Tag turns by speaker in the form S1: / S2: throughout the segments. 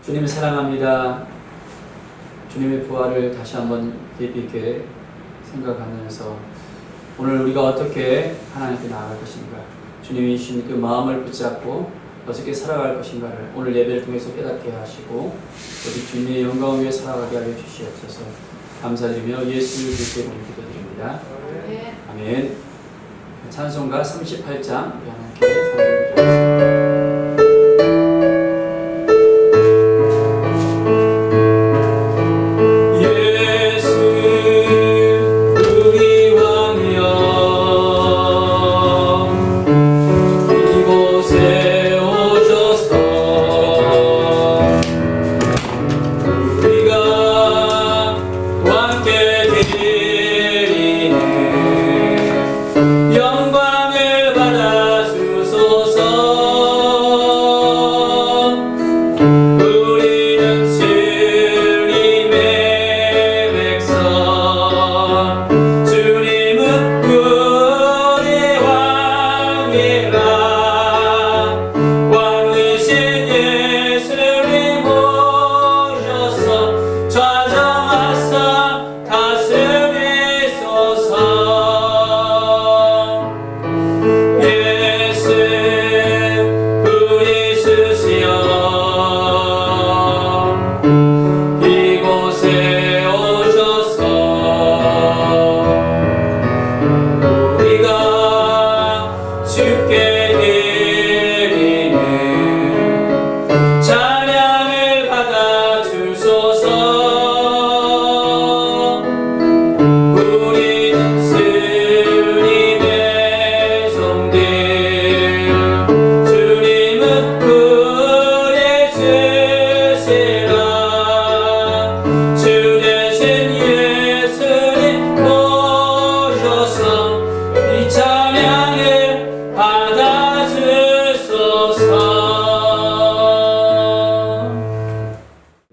S1: 주님 사랑합니다. 주님의 부활을 다시 한번 깊이 있게 생각하면서 오늘 우리가 어떻게 하나님께 나아갈 것인가, 주님이 주신 그 마음을 붙잡고 어떻게 살아갈 것인가를 오늘 예배를 통해서 깨닫게 하시고 우리 주님의 영광을 위해 살아가게 하여 주시옵소서. 감사드리며 예수 그리스도의 이름으로 기도드립니다. 아멘. 찬송가 38장 우리 함께 선곡드리겠습니다.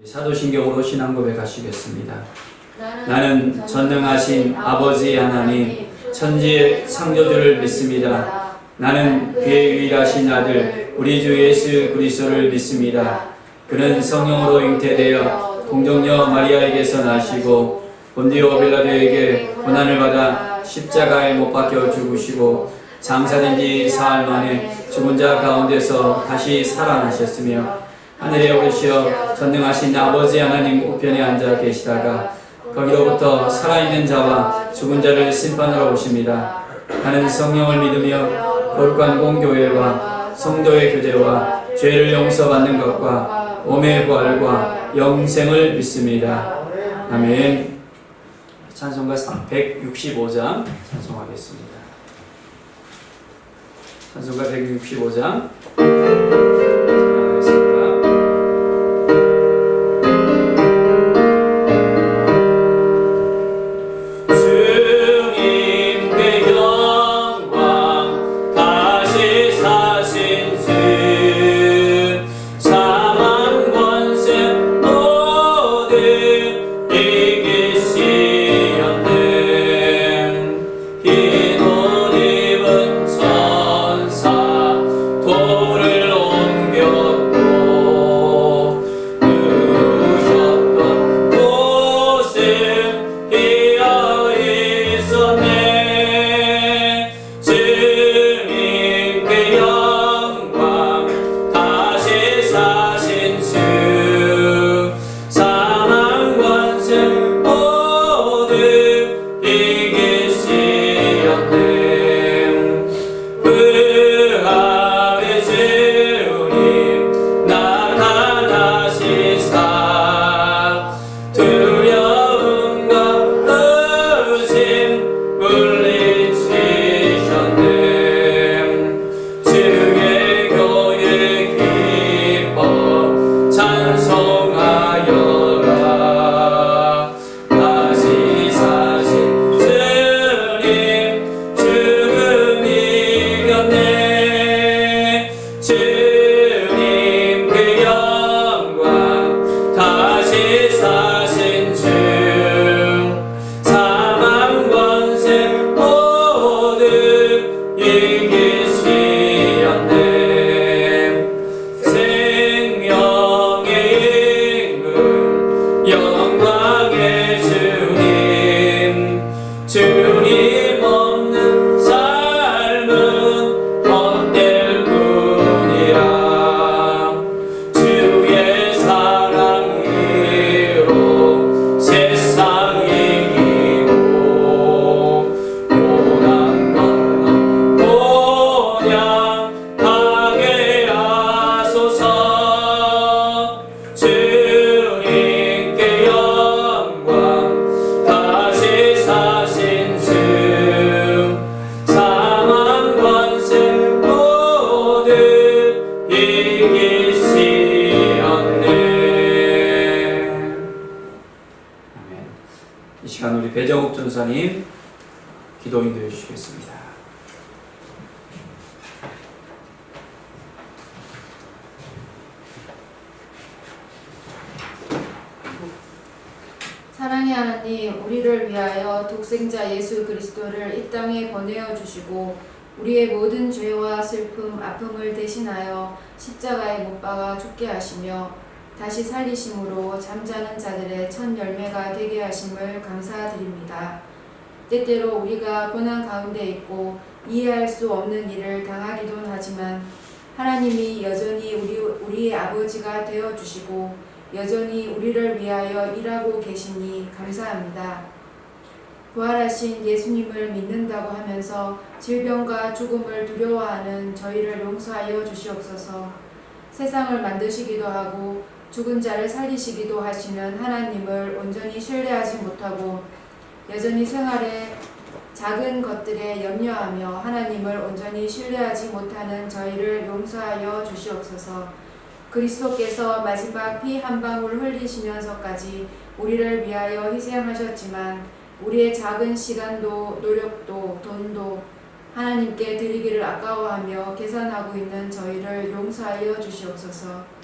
S1: 사도신경으로 신앙 고백하시겠습니다. 나는 전능하신 아버지 하나님 천지의 창조주를 믿습니다. 나는 그의 유일하신 아들 우리 주 예수 그리스도를 믿습니다. 그는 성령으로 잉태되어 동정녀 마리아에게서 나시고 본디오 빌라도에게 고난을 받아 십자가에 못 박혀 죽으시고 장사된 지 사흘 만에 죽은 자 가운데서 다시 살아나셨으며 하늘에 오르시어 전능하신 아버지 하나님 우편에 앉아 계시다가 거기로부터 살아있는 자와 죽은 자를 심판하러 오십니다. 나는 성령을 믿으며 거룩한 공교회와 성도의 교제와 죄를 용서받는 것과 몸의 부활과 영생을 믿습니다. 아멘. 찬송가 165장 찬송하겠습니다. 찬송가 165장
S2: 흰옷 입은 천사 돌을
S1: 전사님 기도 인도해 주시겠습니다.
S2: 사랑의 하나님, 우리를 위하여 독생자 예수 그리스도를 이 땅에 보내어 주시고 우리의 모든 죄와 슬픔, 아픔을 대신하여 십자가에 못 박아 죽게 하시며 다시 살리심으로 잠자는 자들의 첫 열매가 되게 하심을 감사드립니다. 때때로 우리가 고난 가운데 있고 이해할 수 없는 일을 당하기도 하지만 하나님이 여전히 우리의 아버지가 되어 주시고 여전히 우리를 위하여 일하고 계시니 감사합니다. 부활하신 예수님을 믿는다고 하면서 질병과 죽음을 두려워하는 저희를 용서하여 주시옵소서. 세상을 만드시기도 하고 죽은 자를 살리시기도 하시는 하나님을 온전히 신뢰하지 못하고 여전히 생활의 작은 것들에 염려하며 하나님을 온전히 신뢰하지 못하는 저희를 용서하여 주시옵소서. 그리스도께서 마지막 피 한 방울 흘리시면서까지 우리를 위하여 희생하셨지만 우리의 작은 시간도 노력도 돈도 하나님께 드리기를 아까워하며 계산하고 있는 저희를 용서하여 주시옵소서.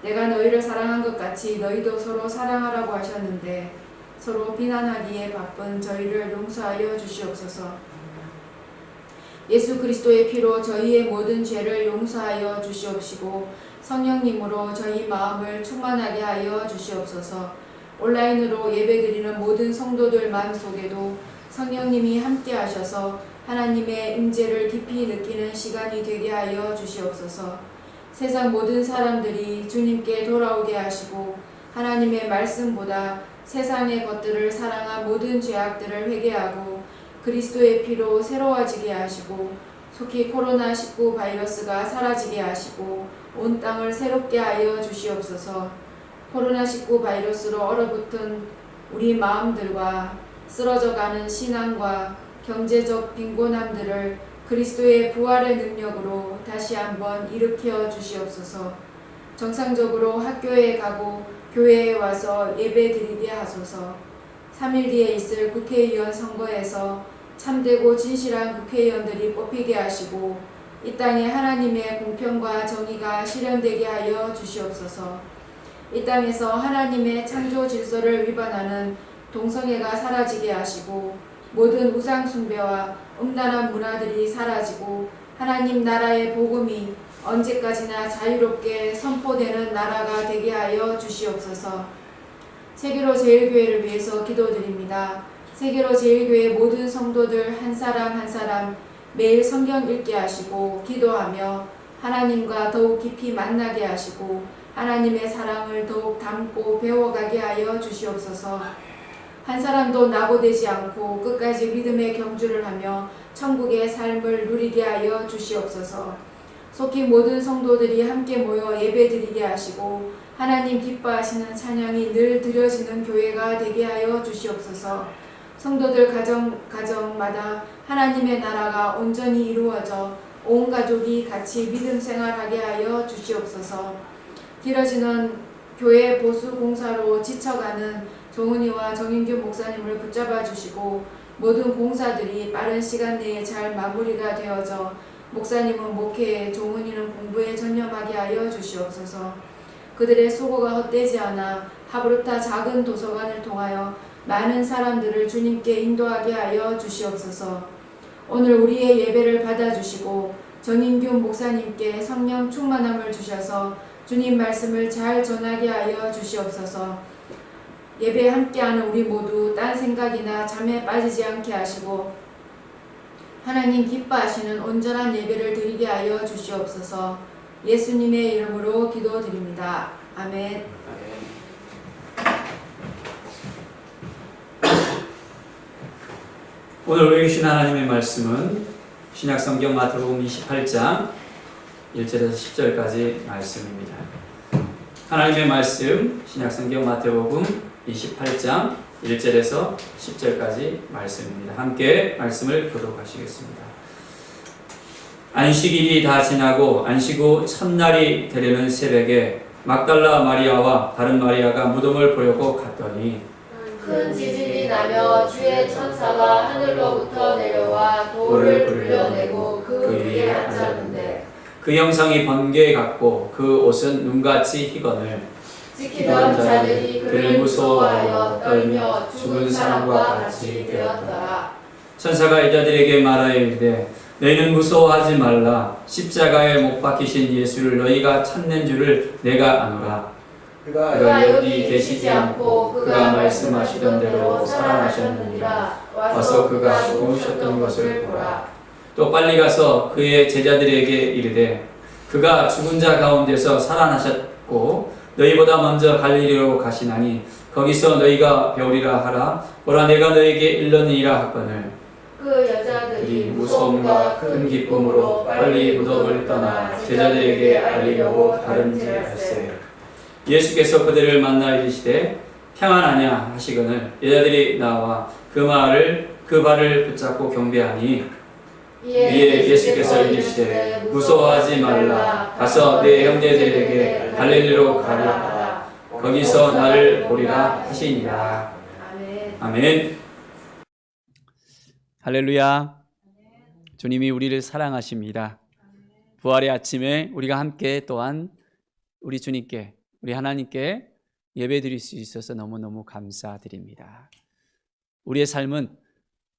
S2: 내가 너희를 사랑한 것 같이 너희도 서로 사랑하라고 하셨는데 서로 비난하기에 바쁜 저희를 용서하여 주시옵소서. 예수 그리스도의 피로 저희의 모든 죄를 용서하여 주시옵시고 성령님으로 저희 마음을 충만하게 하여 주시옵소서. 온라인으로 예배드리는 모든 성도들 마음속에도 성령님이 함께 하셔서 하나님의 임재를 깊이 느끼는 시간이 되게 하여 주시옵소서. 세상 모든 사람들이 주님께 돌아오게 하시고 하나님의 말씀보다 세상의 것들을 사랑한 모든 죄악들을 회개하고 그리스도의 피로 새로워지게 하시고 속히 코로나19 바이러스가 사라지게 하시고 온 땅을 새롭게 하여 주시옵소서. 코로나19 바이러스로 얼어붙은 우리 마음들과 쓰러져가는 신앙과 경제적 빈곤함들을 그리스도의 부활의 능력으로 다시 한번 일으켜 주시옵소서. 정상적으로 학교에 가고 교회에 와서 예배 드리게 하소서. 3일 뒤에 있을 국회의원 선거에서 참되고 진실한 국회의원들이 뽑히게 하시고 이 땅에 하나님의 공평과 정의가 실현되게 하여 주시옵소서. 이 땅에서 하나님의 창조 질서를 위반하는 동성애가 사라지게 하시고 모든 우상 숭배와 음란한 문화들이 사라지고 하나님 나라의 복음이 언제까지나 자유롭게 선포되는 나라가 되게 하여 주시옵소서. 세계로 제일교회를 위해서 기도드립니다. 세계로 제일교회 모든 성도들 한 사람 한 사람 매일 성경 읽게 하시고 기도하며 하나님과 더욱 깊이 만나게 하시고 하나님의 사랑을 더욱 담고 배워가게 하여 주시옵소서. 한 사람도 낙오되지 않고 끝까지 믿음의 경주를 하며 천국의 삶을 누리게 하여 주시옵소서. 속히 모든 성도들이 함께 모여 예배드리게 하시고 하나님 기뻐하시는 찬양이 늘 드려지는 교회가 되게 하여 주시옵소서. 성도들 가정마다 하나님의 나라가 온전히 이루어져 온 가족이 같이 믿음 생활하게 하여 주시옵소서. 길어지는 교회 보수 공사로 지쳐가는 정은이와 정인규 목사님을 붙잡아 주시고 모든 공사들이 빠른 시간 내에 잘 마무리가 되어져 목사님은 목회에, 정은이는 공부에 전념하게 하여 주시옵소서. 그들의 수고가 헛되지 않아 하브르타 작은 도서관을 통하여 많은 사람들을 주님께 인도하게 하여 주시옵소서. 오늘 우리의 예배를 받아주시고 정인규 목사님께 성령 충만함을 주셔서 주님 말씀을 잘 전하게 하여 주시옵소서. 예배에 함께하는 우리 모두 딴 생각이나 잠에 빠지지 않게 하시고 하나님 기뻐하시는 온전한 예배를 드리게 하여 주시옵소서. 예수님의 이름으로 기도드립니다. 아멘.
S1: 오늘 우리에게 주신 하나님의 말씀은 신약성경 마태복음 28장 1절에서 10절까지 말씀입니다. 하나님의 말씀 신약성경 마태복음 28장 1절에서 10절까지 말씀입니다. 함께 말씀을 교독하시겠습니다. 안식일이 다 지나고 안식 후 첫날이 되려는 새벽에 막달라 마리아와 다른 마리아가 무덤을 보려고 갔더니
S2: 큰 지진이 나며 주의 천사가 하늘로부터 내려와 돌을 굴려내고 그 위에 앉았는데
S1: 그 형상이 번개 같고 그 옷은 눈같이 희건을
S2: 지키던 자들이 그를 무서워하여 떨며 죽은 사람과 같이 되었더라.
S1: 천사가 여자들에게 말하여 이르되 너희는 무서워하지 말라. 십자가에 못 박히신 예수를 너희가 찾는 줄을 내가 아노라. 그가 여기 계시지 않고 그가 말씀하시던 대로 살아나셨느니라. 와서 그가 누우셨던 것을 보라. 또 빨리 가서 그의 제자들에게 이르되 그가 죽은 자 가운데서 살아나셨고 너희보다 먼저 갈릴리로 가시나니 거기서 너희가 배우리라 하라. 보라 내가 너희에게 일렀느니라 하거늘
S2: 그 여자들이
S1: 무서움과 큰 기쁨으로 빨리 무덤을 떠나 제자들에게 알리려고 다른 길을 갔어요. 예수께서 그들을 만나 이르시되 평안하냐 하시거늘 여자들이 나와 그 발을 붙잡고 경배하니 이에 예수께서 이르시되 무서워하지 말라. 가서 내 형제들에게 갈릴리로 가라. 거기서 나를 보리라 하시니라. 아멘. 할렐루야. 주님이 우리를 사랑하십니다. 부활의 아침에 우리가 함께 또한 우리 주님께 우리 하나님께 예배드릴 수 있어서 너무너무 감사드립니다. 우리의 삶은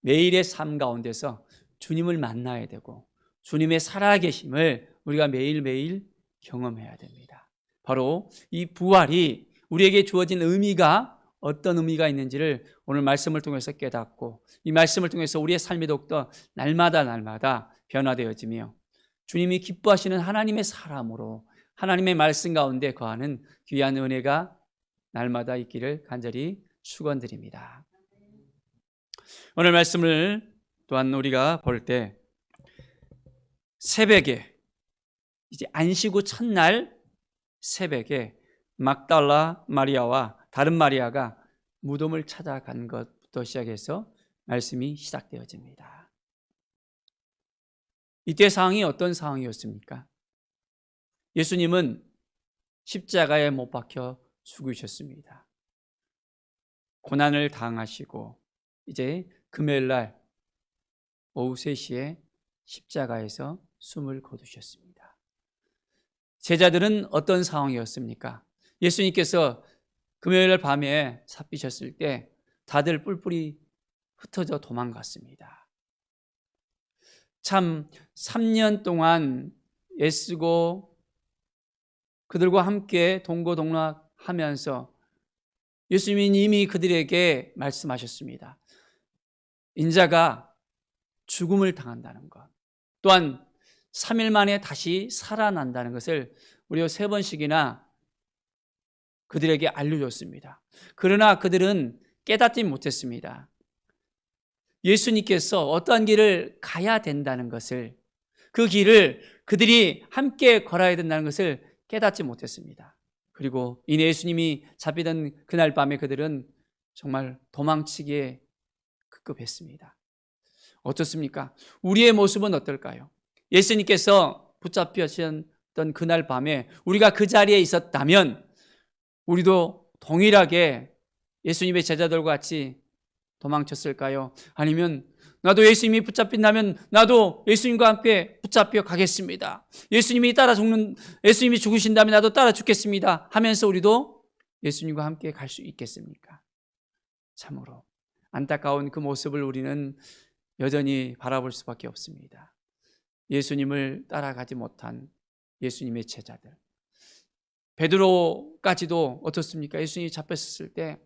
S1: 매일의 삶 가운데서 주님을 만나야 되고 주님의 살아계심을 우리가 매일매일 경험해야 됩니다. 바로 이 부활이 우리에게 주어진 의미가 어떤 의미가 있는지를 오늘 말씀을 통해서 깨닫고 이 말씀을 통해서 우리의 삶이 더욱더 날마다 변화되어지며 주님이 기뻐하시는 하나님의 사람으로 하나님의 말씀 가운데 거하는 귀한 은혜가 날마다 있기를 간절히 축원드립니다. 오늘 말씀을 또한 우리가 볼 때 새벽에 이제 안식 후 첫날 새벽에 막달라 마리아와 다른 마리아가 무덤을 찾아간 것부터 시작해서 말씀이 시작되어집니다. 이때 상황이 어떤 상황이었습니까? 예수님은 십자가에 못 박혀 죽으셨습니다. 고난을 당하시고 이제 금요일 날 오후 3시에 십자가에서 숨을 거두셨습니다. 제자들은 어떤 상황이었습니까? 예수님께서 금요일 밤에 잡히셨을 때 다들 뿔뿔이 흩어져 도망갔습니다. 참 3년 동안 애쓰고 그들과 함께 동고동락하면서 예수님이 이미 그들에게 말씀하셨습니다. 인자가 죽음을 당한다는 것, 또한 3일 만에 다시 살아난다는 것을 무려 3번씩이나 그들에게 알려줬습니다. 그러나 그들은 깨닫지 못했습니다. 예수님께서 어떠한 길을 가야 된다는 것을, 그 길을 그들이 함께 걸어야 된다는 것을 깨닫지 못했습니다. 그리고 이내 예수님이 잡히던 그날 밤에 그들은 정말 도망치기에 급급했습니다. 어떻습니까? 우리의 모습은 어떨까요? 예수님께서 붙잡히셨던 그날 밤에 우리가 그 자리에 있었다면 우리도 동일하게 예수님의 제자들과 같이 도망쳤을까요? 아니면 나도 예수님이 붙잡힌다면 나도 예수님과 함께 붙잡혀 가겠습니다. 예수님이 죽으신다면 나도 따라 죽겠습니다. 하면서 우리도 예수님과 함께 갈 수 있겠습니까? 참으로 안타까운 그 모습을 우리는 여전히 바라볼 수밖에 없습니다. 예수님을 따라가지 못한 예수님의 제자들. 베드로까지도 어떻습니까? 예수님이 잡혔을 때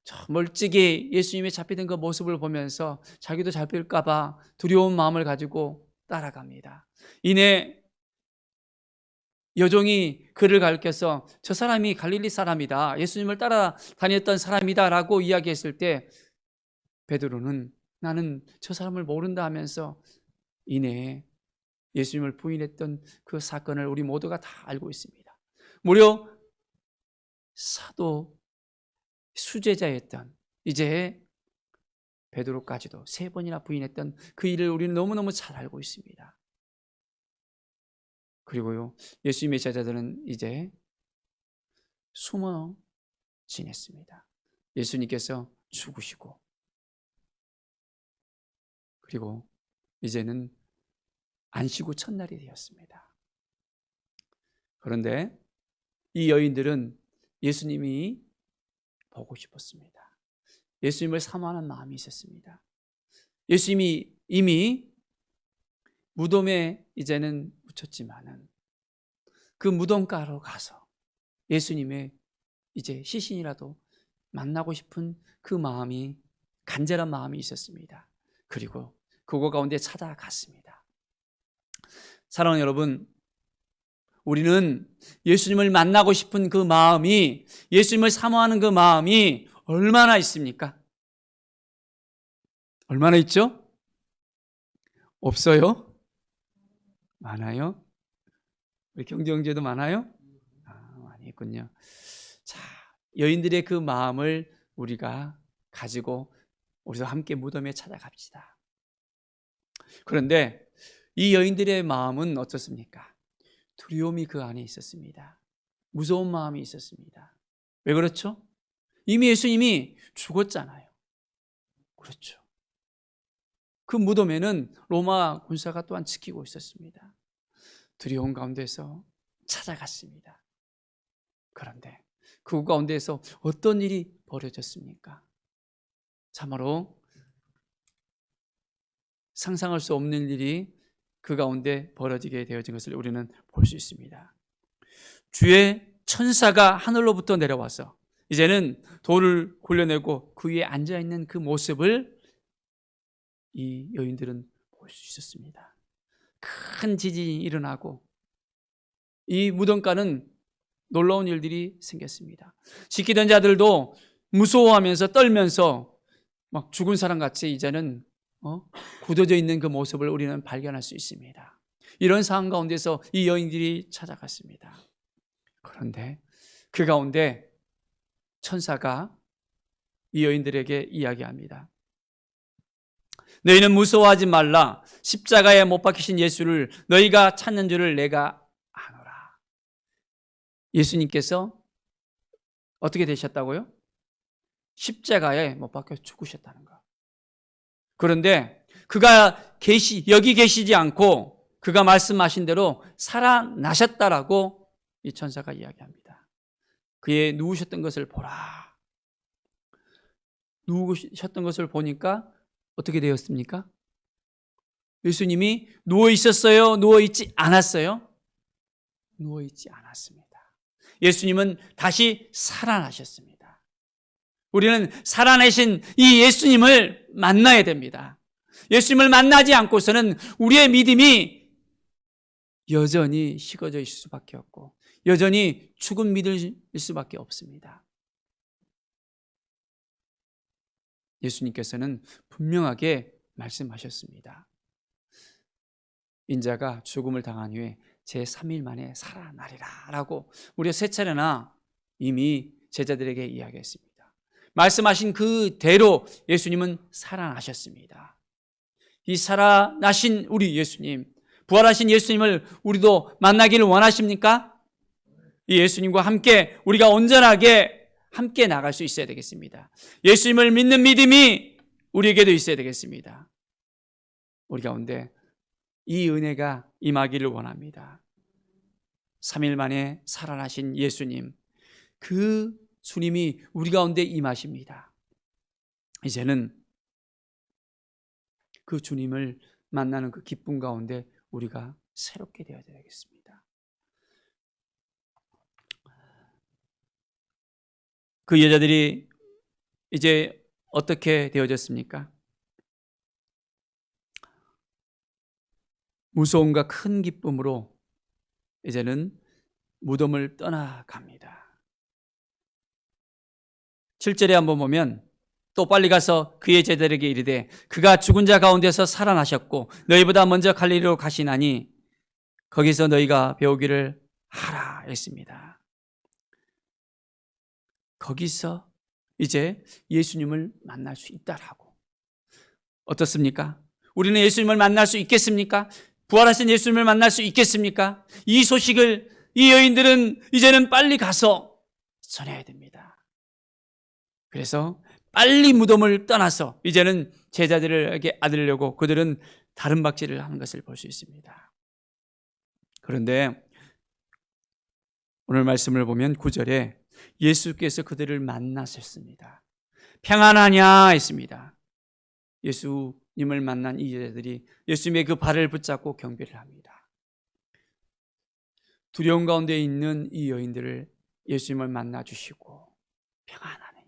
S1: 저 멀찍이 예수님이 잡히던 그 모습을 보면서 자기도 잡힐까 봐 두려운 마음을 가지고 따라갑니다. 이내 여종이 그를 가리켜서 저 사람이 갈릴리 사람이다, 예수님을 따라다녔던 사람이다 라고 이야기했을 때 베드로는 나는 저 사람을 모른다 하면서 이내에 예수님을 부인했던 그 사건을 우리 모두가 다 알고 있습니다. 무려 사도 수제자였던 이제 베드로까지도 3번이나 부인했던 그 일을 우리는 너무너무 잘 알고 있습니다. 그리고요, 예수님의 제자들은 이제 숨어 지냈습니다. 예수님께서 죽으시고 그리고 이제는 안식구 첫날이 되었습니다. 그런데 이 여인들은 예수님이 보고 싶었습니다. 예수님을 사모하는 마음이 있었습니다. 예수님이 이미 무덤에 이제는 묻혔지만은 그 무덤가로 가서 예수님의 이제 시신이라도 만나고 싶은 그 마음이, 간절한 마음이 있었습니다. 그리고 그곳 가운데 찾아갔습니다. 사랑하는 여러분, 우리는 예수님을 만나고 싶은 그 마음이, 예수님을 사모하는 그 마음이 얼마나 있습니까? 얼마나 있죠? 없어요? 많아요? 우리 경제 형제도 많아요? 많이 있군요. 자, 여인들의 그 마음을 우리가 가지고 우리도 함께 무덤에 찾아갑시다. 그런데 이 여인들의 마음은 어떻습니까? 두려움이 그 안에 있었습니다. 무서운 마음이 있었습니다. 왜 그렇죠? 이미 예수님이 죽었잖아요. 그렇죠. 그 무덤에는 로마 군사가 또한 지키고 있었습니다. 두려운 가운데서 찾아갔습니다. 그런데 그 가운데서 어떤 일이 벌어졌습니까? 참으로 상상할 수 없는 일이 그 가운데 벌어지게 되어진 것을 우리는 볼 수 있습니다. 주의 천사가 하늘로부터 내려와서 이제는 돌을 굴려내고 그 위에 앉아있는 그 모습을 이 여인들은 볼 수 있었습니다. 큰 지진이 일어나고 이 무덤가는 놀라운 일들이 생겼습니다. 지키던 자들도 무서워하면서 떨면서 막 죽은 사람 같이 이제는 굳어져 있는 그 모습을 우리는 발견할 수 있습니다. 이런 상황 가운데서 이 여인들이 찾아갔습니다. 그런데 그 가운데 천사가 이 여인들에게 이야기합니다. 너희는 무서워하지 말라. 십자가에 못 박히신 예수를 너희가 찾는 줄을 내가 아노라. 예수님께서 어떻게 되셨다고요? 십자가에 못 박혀 죽으셨다는 거. 그런데 그가 여기 계시지 않고 그가 말씀하신 대로 살아나셨다라고 이 천사가 이야기합니다. 그의 누우셨던 것을 보라. 누우셨던 것을 보니까 어떻게 되었습니까? 예수님이 누워 있었어요? 누워 있지 않았어요? 누워 있지 않았습니다. 예수님은 다시 살아나셨습니다. 우리는 살아내신 이 예수님을 만나야 됩니다. 예수님을 만나지 않고서는 우리의 믿음이 여전히 식어져 있을 수밖에 없고 여전히 죽은 믿음일 수밖에 없습니다. 예수님께서는 분명하게 말씀하셨습니다. 인자가 죽음을 당한 후에 제3일 만에 살아나리라 라고 우리가 세 차례나 이미 제자들에게 이야기했습니다. 말씀하신 그대로 예수님은 살아나셨습니다. 이 살아나신 우리 예수님, 부활하신 예수님을 우리도 만나기를 원하십니까? 이 예수님과 함께 우리가 온전하게 함께 나갈 수 있어야 되겠습니다. 예수님을 믿는 믿음이 우리에게도 있어야 되겠습니다. 우리 가운데 이 은혜가 임하기를 원합니다. 3일 만에 살아나신 예수님, 그 주님이 우리 가운데 임하십니다. 이제는 그 주님을 만나는 그 기쁨 가운데 우리가 새롭게 되어야 되겠습니다. 그 여자들이 이제 어떻게 되어졌습니까? 무서움과 큰 기쁨으로 이제는 무덤을 떠나갑니다. 7절에 한번 보면 또 빨리 가서 그의 제자들에게 이르되 그가 죽은 자 가운데서 살아나셨고 너희보다 먼저 갈릴리로 가시나니 거기서 너희가 배우기를 하라 했습니다. 거기서 이제 예수님을 만날 수 있다라고. 어떻습니까? 우리는 예수님을 만날 수 있겠습니까? 부활하신 예수님을 만날 수 있겠습니까? 이 소식을 이 여인들은 이제는 빨리 가서 전해야 됩니다. 그래서 빨리 무덤을 떠나서 이제는 제자들에게 안으려고 그들은 다른 박질을 하는 것을 볼 수 있습니다. 그런데 오늘 말씀을 보면 9절에 예수께서 그들을 만나셨습니다. 평안하냐 했습니다. 예수님을 만난 이 제자들이 예수님의 그 발을 붙잡고 경배를 합니다. 두려움 가운데 있는 이 여인들을 예수님을 만나주시고 평안하느냐.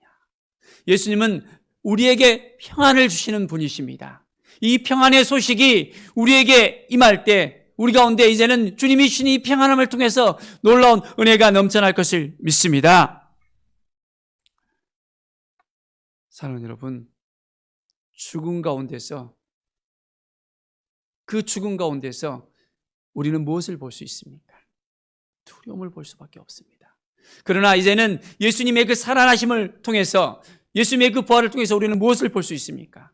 S1: 예수님은 우리에게 평안을 주시는 분이십니다. 이 평안의 소식이 우리에게 임할 때 우리 가운데 이제는 주님이 주신 이 평안함을 통해서 놀라운 은혜가 넘쳐날 것을 믿습니다. 사랑하는 여러분, 죽음 가운데서 그 죽음 가운데서 우리는 무엇을 볼 수 있습니까? 두려움을 볼 수밖에 없습니다. 그러나 이제는 예수님의 그 살아나심을 통해서 예수님의 그 부활을 통해서 우리는 무엇을 볼 수 있습니까?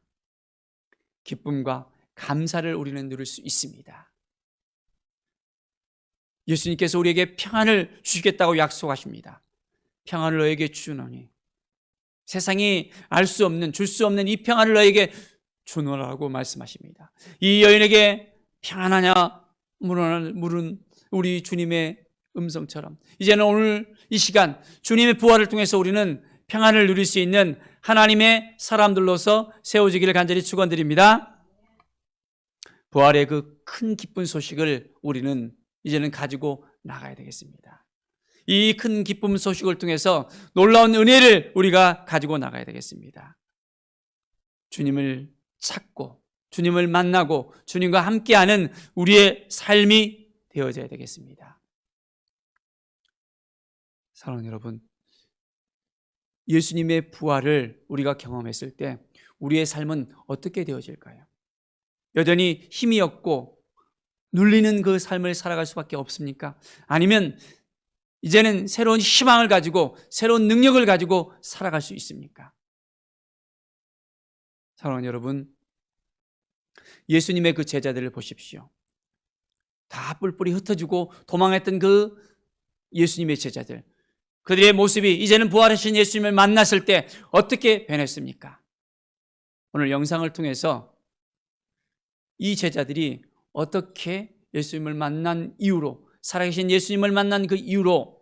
S1: 기쁨과 감사를 우리는 누릴 수 있습니다. 예수님께서 우리에게 평안을 주시겠다고 약속하십니다. 평안을 너에게 주노니 세상이 알 수 없는, 줄 수 없는 이 평안을 너에게 주노라고 말씀하십니다. 이 여인에게 평안하냐 물은 우리 주님의 음성처럼 이제는 오늘 이 시간 주님의 부활을 통해서 우리는 평안을 누릴 수 있는 하나님의 사람들로서 세워지기를 간절히 축원드립니다. 부활의 그 큰 기쁜 소식을 우리는 이제는 가지고 나가야 되겠습니다. 이 큰 기쁨 소식을 통해서 놀라운 은혜를 우리가 가지고 나가야 되겠습니다. 주님을 찾고 주님을 만나고 주님과 함께하는 우리의 삶이 되어져야 되겠습니다. 사랑하는 여러분, 예수님의 부활을 우리가 경험했을 때 우리의 삶은 어떻게 되어질까요? 여전히 힘이 없고 눌리는 그 삶을 살아갈 수밖에 없습니까? 아니면 이제는 새로운 희망을 가지고 새로운 능력을 가지고 살아갈 수 있습니까? 사랑하는 여러분, 예수님의 그 제자들을 보십시오. 다 뿔뿔이 흩어지고 도망했던 그 예수님의 제자들, 그들의 모습이 이제는 부활하신 예수님을 만났을 때 어떻게 변했습니까? 오늘 영상을 통해서 이 제자들이 어떻게 예수님을 만난 이후로, 살아계신 예수님을 만난 그 이후로,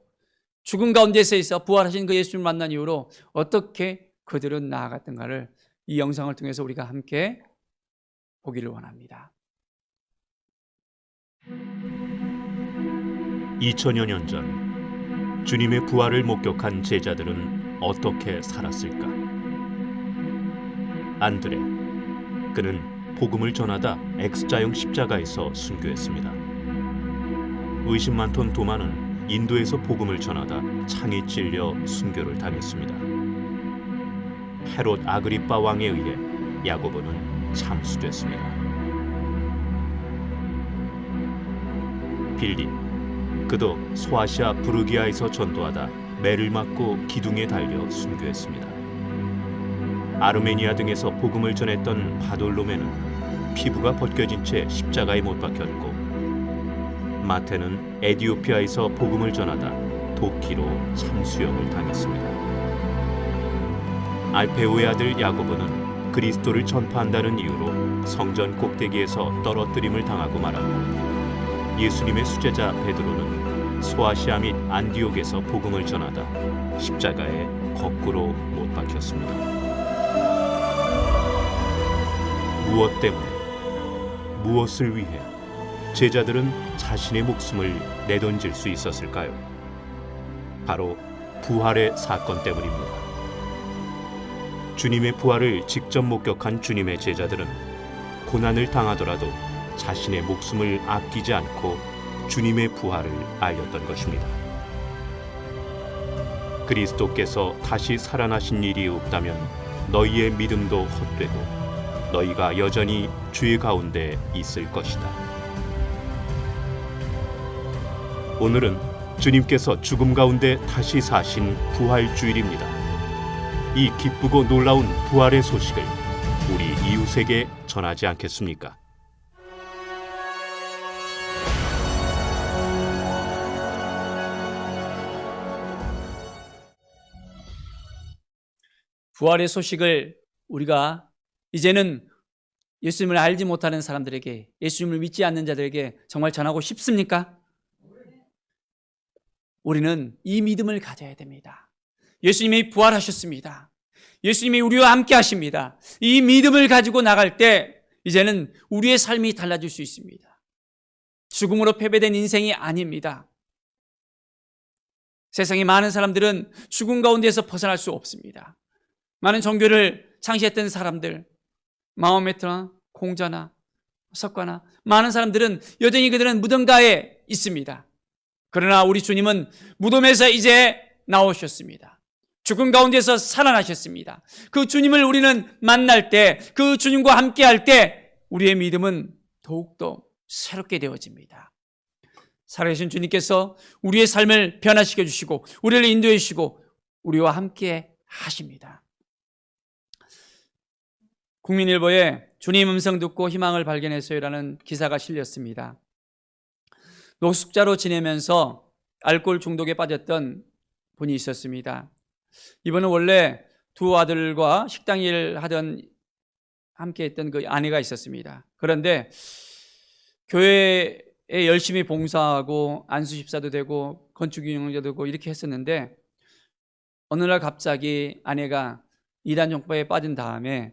S1: 죽음 가운데서 있어 부활하신 그 예수님을 만난 이후로 어떻게 그들은 나아갔던가를 이 영상을 통해서 우리가 함께 보기를 원합니다.
S3: 2000여 년 전 주님의 부활을 목격한 제자들은 어떻게 살았을까? 안드레, 그는 복음을 전하다 X자형 십자가에서 순교했습니다. 의심 많던 도마는 인도에서 복음을 전하다 창에 찔려 순교를 당했습니다. 헤롯 아그리빠 왕에 의해 야고보는 참수됐습니다. 빌립, 그도 소아시아 부르기아에서 전도하다 매를 맞고 기둥에 달려 순교했습니다. 아르메니아 등에서 복음을 전했던 바돌로메는 피부가 벗겨진 채 십자가에 못 박혔고, 마태는 에디오피아에서 복음을 전하다 도끼로 참수형을 당했습니다. 알페오의 아들 야고보는 그리스도를 전파한다는 이유로 성전 꼭대기에서 떨어뜨림을 당하고 말았고, 예수님의 수제자 베드로는 소아시아 및 안디옥에서 복음을 전하다 십자가에 거꾸로 못 박혔습니다. 무엇 때문에, 무엇을 위해 제자들은 자신의 목숨을 내던질 수 있었을까요? 바로 부활의 사건 때문입니다. 주님의 부활을 직접 목격한 주님의 제자들은 고난을 당하더라도 자신의 목숨을 아끼지 않고 주님의 부활을 알렸던 것입니다. 그리스도께서 다시 살아나신 일이 없다면 너희의 믿음도 헛되고 너희가 여전히 죄 가운데 있을 것이다. 오늘은 주님께서 죽음 가운데 다시 사신 부활주일입니다. 이 기쁘고 놀라운 부활의 소식을 우리 이웃에게 전하지 않겠습니까?
S1: 부활의 소식을 우리가 이제는 예수님을 알지 못하는 사람들에게, 예수님을 믿지 않는 자들에게 정말 전하고 싶습니까? 우리는 이 믿음을 가져야 됩니다. 예수님이 부활하셨습니다. 예수님이 우리와 함께 하십니다. 이 믿음을 가지고 나갈 때 이제는 우리의 삶이 달라질 수 있습니다. 죽음으로 패배된 인생이 아닙니다. 세상에 많은 사람들은 죽음 가운데서 벗어날 수 없습니다. 많은 종교를 창시했던 사람들, 마호메트나 공자나 석가나 많은 사람들은 여전히 그들은 무덤가에 있습니다. 그러나 우리 주님은 무덤에서 이제 나오셨습니다. 죽음 가운데서 살아나셨습니다. 그 주님을 우리는 만날 때, 그 주님과 함께 할 때 우리의 믿음은 더욱더 새롭게 되어집니다. 살아계신 주님께서 우리의 삶을 변화시켜 주시고 우리를 인도해 주시고 우리와 함께 하십니다. 국민일보에 주님 음성 듣고 희망을 발견했어요라는 기사가 실렸습니다. 노숙자로 지내면서 알코올 중독에 빠졌던 분이 있었습니다. 이분은 원래 두 아들과 식당 일을 하던 함께 했던 그 아내가 있었습니다. 그런데 교회에 열심히 봉사하고 안수집사도 되고 건축경영자도 되고 이렇게 했었는데 어느 날 갑자기 아내가 이단용법에 빠진 다음에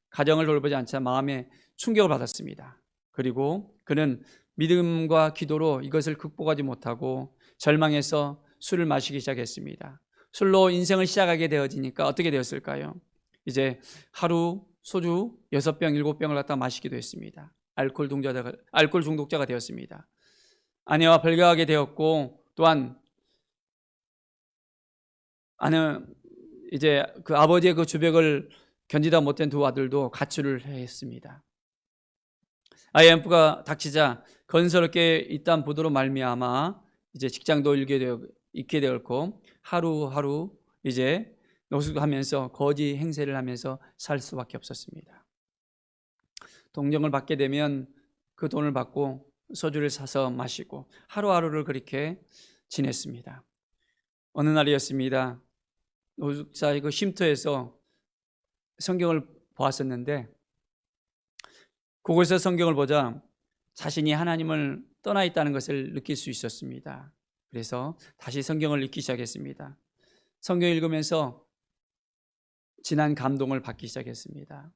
S1: 가정을 돌보지 않자 마음에 충격을 받았습니다. 그리고 그는 믿음과 기도로 이것을 극복하지 못하고 절망해서 술을 마시기 시작했습니다. 술로 인생을 시작하게 되어지니까 어떻게 되었을까요? 이제 하루 소주 6병, 7병을 갖다 마시기도 했습니다. 알코올 중독자가 되었습니다. 아내와 별거하게 되었고 또한 아내는 이제 그 아버지의 그 주벽을 견디다 못한 두 아들도 가출을 했습니다. IMF가 닥치자 건설업계에 있던 부도로 말미암아 이제 직장도 잃게 되었고 하루하루 이제 노숙하면서 거지 행세를 하면서 살 수밖에 없었습니다. 동정을 받게 되면 그 돈을 받고 소주를 사서 마시고 하루하루를 그렇게 지냈습니다. 어느 날이었습니다. 노숙자의 그 쉼터에서 성경을 보았었는데 그곳에서 성경을 보자 자신이 하나님을 떠나 있다는 것을 느낄 수 있었습니다. 그래서 다시 성경을 읽기 시작했습니다. 성경을 읽으면서 진한 감동을 받기 시작했습니다.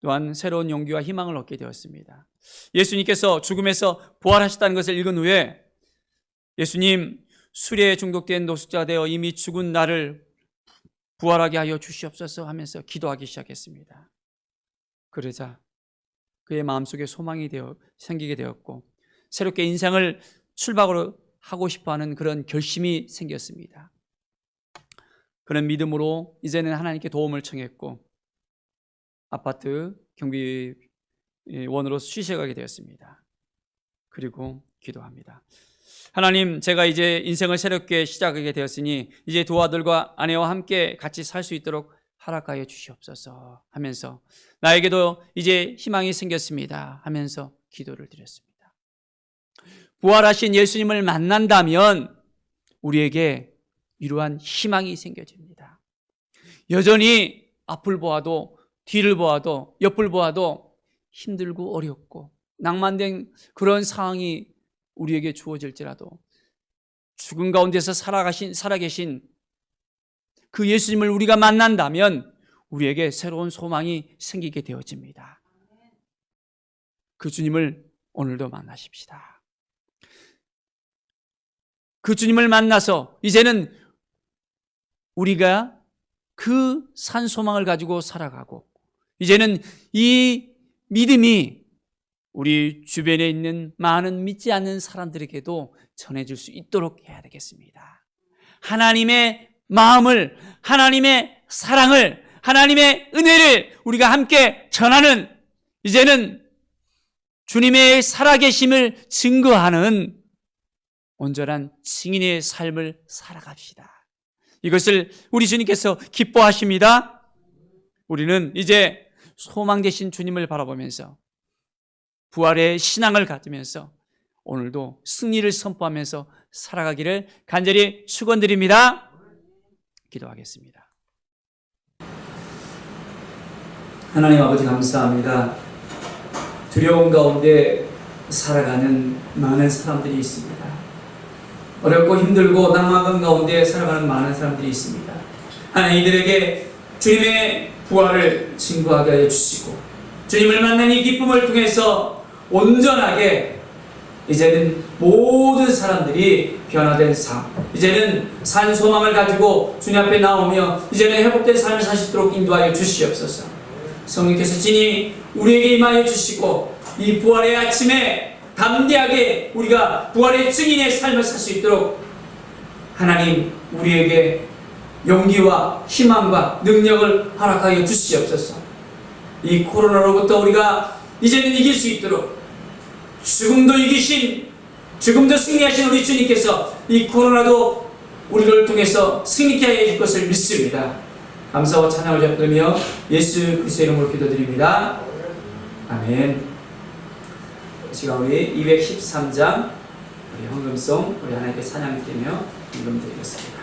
S1: 또한 새로운 용기와 희망을 얻게 되었습니다. 예수님께서 죽음에서 부활하셨다는 것을 읽은 후에 예수님, 술에 중독된 노숙자가 되어 이미 죽은 나를 부활하게 하여 주시옵소서 하면서 기도하기 시작했습니다. 그러자 그의 마음속에 소망이 생기게 되었고 새롭게 인생을 출발하고 하고 싶어하는 그런 결심이 생겼습니다. 그런 믿음으로 이제는 하나님께 도움을 청했고 아파트 경비원으로 취직하게 되었습니다. 그리고 기도합니다. 하나님, 제가 이제 인생을 새롭게 시작하게 되었으니 이제 두 아들과 아내와 함께 같이 살 수 있도록 허락하여 주시옵소서 하면서 나에게도 이제 희망이 생겼습니다 하면서 기도를 드렸습니다. 부활하신 예수님을 만난다면 우리에게 이러한 희망이 생겨집니다. 여전히 앞을 보아도 뒤를 보아도 옆을 보아도 힘들고 어렵고 낭만된 그런 상황이 우리에게 주어질지라도 죽은 가운데서 살아계신 그 예수님을 우리가 만난다면 우리에게 새로운 소망이 생기게 되어집니다. 그 주님을 오늘도 만나십시다. 그 주님을 만나서 이제는 우리가 그 산 소망을 가지고 살아가고 이제는 이 믿음이 우리 주변에 있는 많은 믿지 않는 사람들에게도 전해질 수 있도록 해야 되겠습니다. 하나님의 마음을, 하나님의 사랑을, 하나님의 은혜를 우리가 함께 전하는 이제는 주님의 살아계심을 증거하는 온전한 증인의 삶을 살아갑시다. 이것을 우리 주님께서 기뻐하십니다. 우리는 이제 소망 되신 주님을 바라보면서 부활의 신앙을 가지면서 오늘도 승리를 선포하면서 살아가기를 간절히 축원드립니다. 기도하겠습니다. 하나님 아버지 감사합니다. 두려움 가운데 살아가는 많은 사람들이 있습니다. 어렵고 힘들고 낙망감 가운데 살아가는 많은 사람들이 있습니다. 하나님 이들에게 주님의 부활을 증거하게 하여 주시고 주님을 만난 이 기쁨을 통해서 온전하게 이제는 모든 사람들이 변화된 삶, 이제는 산 소망을 가지고 주님 앞에 나오며 이제는 회복된 삶을 사시도록 인도하여 주시옵소서. 성령께서 진히 우리에게 임하여 주시고 이 부활의 아침에 담대하게 우리가 부활의 증인의 삶을 살 수 있도록 하나님 우리에게 용기와 희망과 능력을 허락하여 주시옵소서. 이 코로나로부터 우리가 이제는 이길 수 있도록 죽음도 이기신, 죽음도 승리하신 우리 주님께서 이 코로나도 우리를 통해서 승리케 하여 줄 것을 믿습니다. 감사와 찬양을 잡들며 예수 그리스도의 이름으로 기도드립니다. 아멘. 이 시간 우리 213장 우리 헌금송 우리 하나님께 찬양 드리며 헌금 드리겠습니다.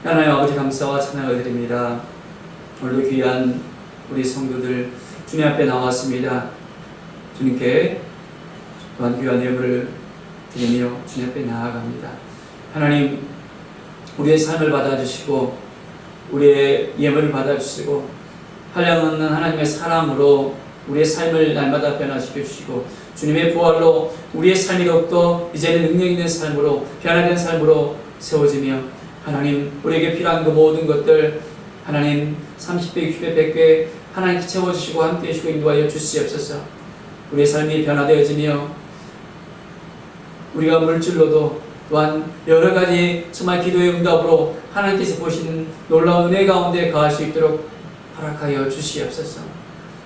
S1: 하나님 아버지 감사와 찬양을 드립니다. 오늘도 귀한 우리 성도들 주님 앞에 나왔습니다. 주님께 또한 귀한 예물을 드리며 주님 앞에 나아갑니다. 하나님 우리의 삶을 받아주시고 우리의 예물을 받아주시고 한량없는 하나님의 사랑으로 우리의 삶을 날마다 변화시켜 주시고 주님의 부활로 우리의 삶이 더욱더 이제는 능력 있는 삶으로 변화된 삶으로 세워지며 하나님 우리에게 필요한 그 모든 것들 하나님 30배, 60배, 100배 하나님께 채워주시고 함께 해주시고 인도하여 주시옵소서. 우리의 삶이 변화되어지며 우리가 물질로도 또한 여러 가지 정말 기도의 응답으로 하나님께서 보시는 놀라운 은혜 가운데 거할 수 있도록 허락하여 주시옵소서.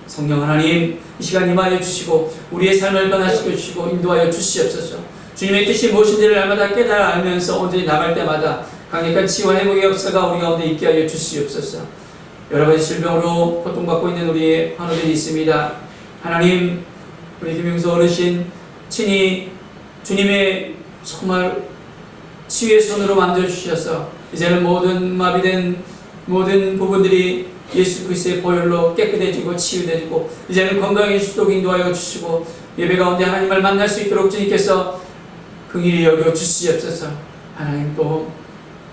S1: 성령 하나님 이 시간 임하여 주시고 우리의 삶을 변화시켜 주시고 인도하여 주시옵소서. 주님의 뜻이 무엇인지를 날마다 깨달아 알면서 온전히 나갈 때마다 강력한 치유와 회복의 역사가 우리 가운데 있게 하여 주시옵소서. 여러 가지 질병으로 고통받고 있는 우리의 환우들이 있습니다. 하나님, 우리 김용수 어르신 친히 주님의 정말 치유의 손으로 만져주셔서 이제는 모든 마비된 모든 부분들이 예수 그리스도의 보혈로 깨끗해지고 치유되고 이제는 건강해지도록 인도하여 주시고 예배 가운데 하나님을 만날 수 있도록 주님께서 긍휼히 여겨 주시옵소서. 하나님, 또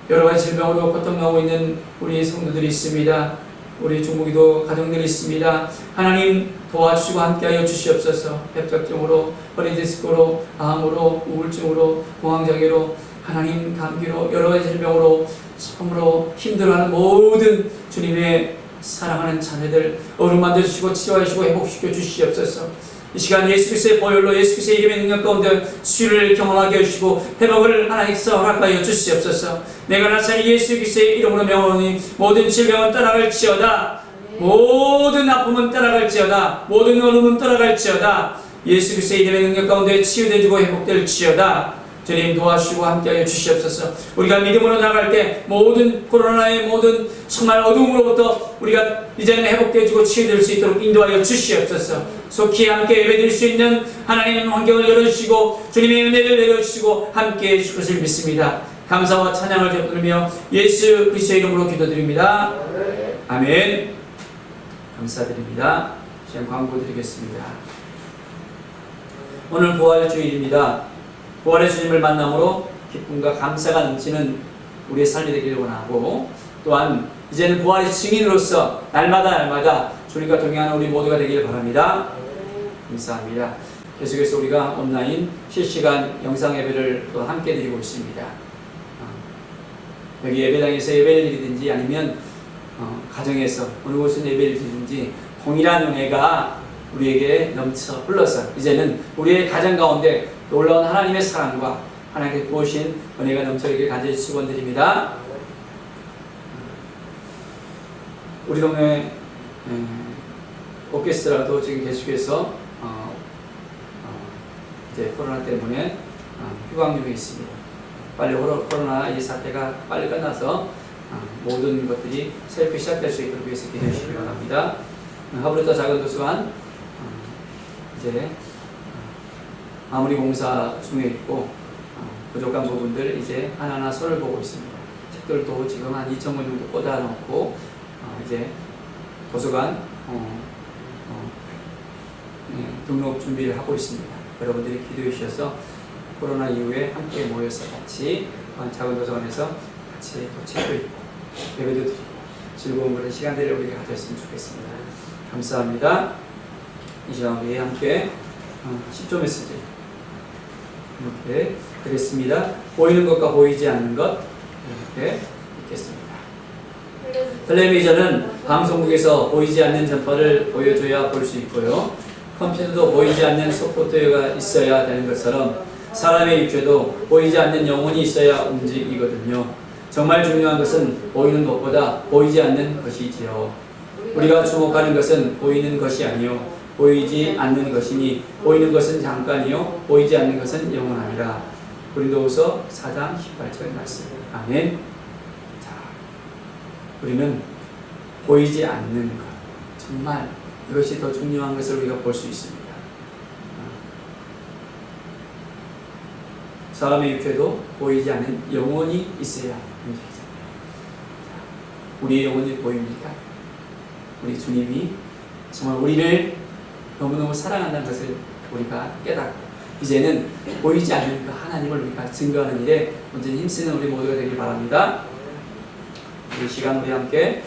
S1: 여러 가지 질병으로 고통하고 있는 우리 성도들이 있습니다. 우리 중국에도 가정들이 있습니다. 하나님 도와주시고 함께하여 주시옵소서. 협착증으로, 허리디스크로, 암으로, 우울증으로, 공황장애로, 하나님 감기로, 여러 가지 질병으로 참으로 힘들어하는 모든 주님의 사랑하는 자녀들 어루 만져주시고 치유하시고 회복시켜 주시옵소서. 이 시간 예수 그리스도의 보혈로 예수 그리스도의 이름의 능력 가운데 치유를 경험하게 해주시고 회복을 하나님께서 허락하여 주시옵소서. 내가 나사렛 예수 그리스도의 이름으로 명하노니 모든 질병은 떠나갈지어다. 모든 아픔은 떠나갈지어다. 모든 어려움은 떠나갈지어다. 예수 그리스도의 이름의 능력 가운데 치유되고 회복될지어다. 주님 도와주시고 함께하여 주시옵소서. 우리가 믿음으로 나아갈 때 모든 코로나의 모든 정말 어둠으로부터 우리가 이제는 회복되어지고 치유될 수 있도록 인도하여 주시옵소서. 속히 함께 예배드릴 수 있는 하나님의 환경을 열어주시고 주님의 은혜를 내려주시고 함께해 주실 것을 믿습니다. 감사와 찬양을 드리며 예수 그리스도의 이름으로 기도드립니다. 아멘. 감사드립니다. 지금 광고 드리겠습니다. 오늘 부활 주일입니다. 부활의 주님을 만남으로 기쁨과 감사가 넘치는 우리의 삶이 되기를 원하고, 또한 이제는 부활의 증인으로서 날마다 주님과 동행하는 우리 모두가 되기를 바랍니다. 감사합니다. 계속해서 우리가 온라인 실시간 영상 예배를 또 함께 드리고 있습니다. 여기 예배당에서 예배를 드리든지 아니면 가정에서 어느 곳에서 예배를 드리든지 동일한 은혜가 우리에게 넘쳐 흘러서 이제는 우리의 가정 가운데 놀라운 하나님의 사랑과 하나님께 부으신 은혜가 넘쳐있게 간절히 축원드립니다. 우리 동네 오케스트라도 지금 계속해서 이제 코로나 때문에 휴강 중에 있습니다. 빨리 코로나 이 사태가 빨리 끝나서 모든 것들이 새롭게 시작될 수 있도록 위해서 기도해 주시기 바랍니다. 하브르터 작은 도서관 이제 마무리 공사 중에 있고 부족한 부분들 이제 하나하나 손을 보고 있습니다. 책들도 지금 한 2,000권 정도 꽂아놓고 이제 도서관 등록 준비를 하고 있습니다. 여러분들이 기도해 주셔서 코로나 이후에 함께 모여서 같이 작은 도서관에서 같이 또 책도 읽고 예배도 드리고 즐거운 그런 시간들을 우리가 가졌으면 좋겠습니다. 감사합니다. 이 시간 우리 함께 10조 메시지 이렇게 드렸습니다. 보이는 것과 보이지 않는 것 이렇게 읽겠습니다. 텔레비전은 방송국에서 보이지 않는 전파를 보여줘야 볼 수 있고요. 컴퓨터도 보이지 않는 소프트웨어가 있어야 되는 것처럼 사람의 육체도 보이지 않는 영혼이 있어야 움직이거든요. 정말 중요한 것은 보이는 것보다 보이지 않는 것이지요. 우리가 주목하는 것은 보이는 것이 아니요 보이지 않는 것이니 보이는 것은 잠깐이요 보이지 않는 것은 영원하니라. 고린도후서 4장 18절 말씀. 아멘. 자, 우리는 보이지 않는 것, 정말 이것이 더 중요한 것을 우리가 볼 수 있습니다. 사람의 육체도 보이지 않는 영혼이 있어야 움직이잖아요. 우리의 영혼이 보입니까? 우리 주님이 정말 우리를 너무너무 사랑한다는 것을 우리가 깨닫고 이제는 보이지 않는 그 하나님을 우리가 증거하는 일에 온전히 힘쓰는 우리 모두가 되길 바랍니다. 이 시간 우리 함께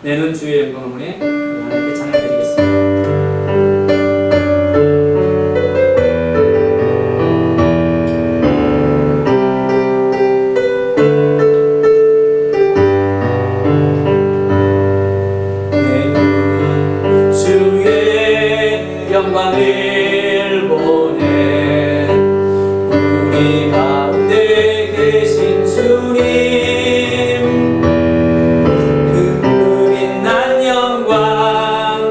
S1: 내는 주의 영광을 위해 하나님께 찬양드리겠습니다. 영광을 보내 우리 가운데 계신 주님 그 빛난 영광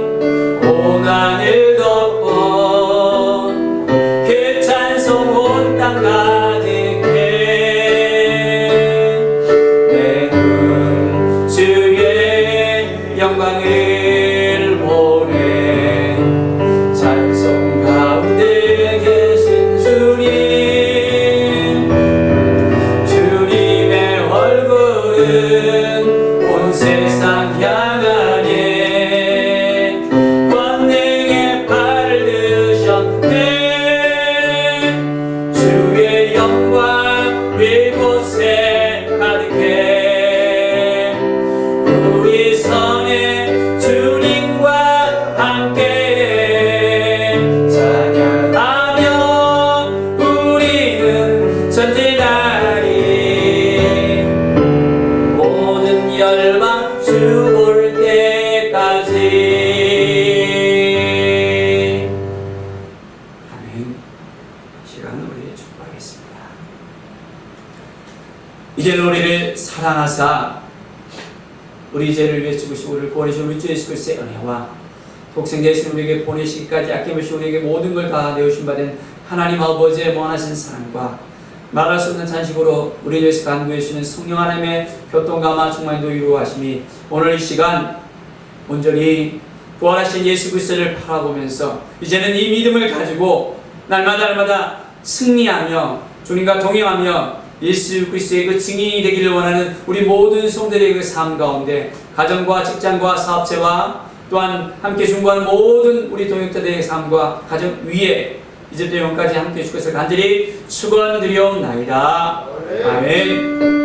S1: 나타나사 우리 죄를 위해 죽으시고 우리를 구원하신 우리 주 예수 그리스도의 은혜와 독생자 예수님 우리에게 보내시기까지 아낌없이 우리에게 모든 걸 다 내어주신 바된 하나님 아버지의 무한하신 사랑과 말할 수 없는 잔식으로 우리를 위해서 간구해 주시는 성령 하나님의 교통감화 충만도 이루어하심이 오늘 이 시간 온전히 부활하신 예수 그리스도를 바라보면서 이제는 이 믿음을 가지고 날마다 승리하며 주님과 동행하며 예수 그리스도의 그 증인이 되기를 원하는 우리 모든 성도들의 그 삶 가운데 가정과 직장과 사업체와 또한 함께 중보하는 모든 우리 동역자들의 삶과 가정 위에 이제부터 영원까지 함께 주셔서 간절히 축원드리옵나이다. 아멘.